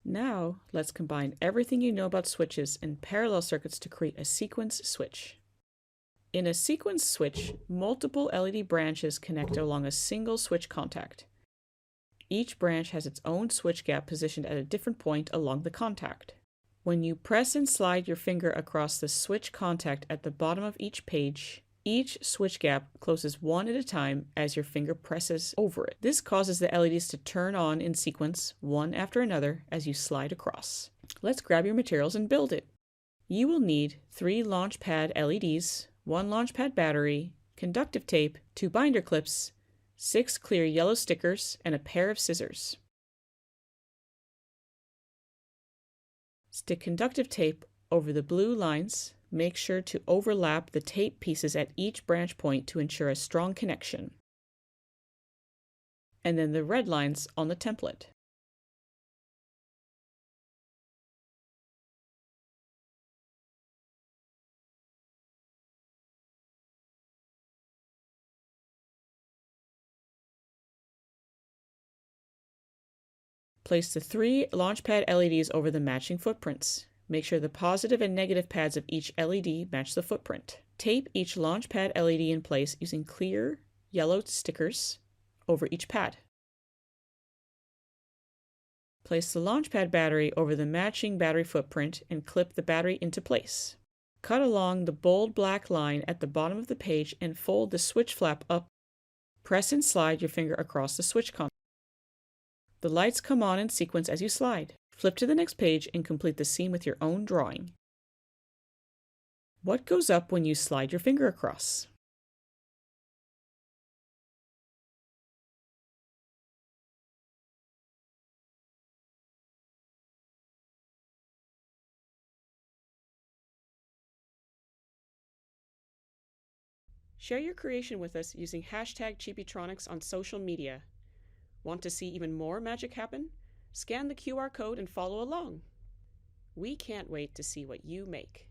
Now, let's combine everything you know about switches and parallel circuits to create a sequence switch. In a sequence switch, multiple LED branches connect along a single switch contact. Each branch has its own switch gap positioned at a different point along the contact. When you press and slide your finger across the switch contact at the bottom of each page, each switch gap closes one at a time as your finger presses over it. This causes the LEDs to turn on in sequence, one after another, as you slide across. Let's grab your materials and build it. You will need 3 Launchpad LEDs, 1 Launchpad battery, conductive tape, 2 binder clips, 6 clear yellow stickers, and a pair of scissors. Stick conductive tape over the blue lines. Make sure to overlap the tape pieces at each branch point to ensure a strong connection. And then the red lines on the template. Place the 3 Launchpad LEDs over the matching footprints. Make sure the positive and negative pads of each LED match the footprint. Tape each Launchpad LED in place using clear yellow stickers over each pad. Place the Launchpad battery over the matching battery footprint and clip the battery into place. Cut along the bold black line at the bottom of the page and fold the switch flap up. Press and slide your finger across the switch contact. The lights come on in sequence as you slide. Flip to the next page and complete the scene with your own drawing. What goes up when you slide your finger across? Share your creation with us using hashtag Chibitronics on social media. Want to see even more magic happen? Scan the QR code and follow along. We can't wait to see what you make.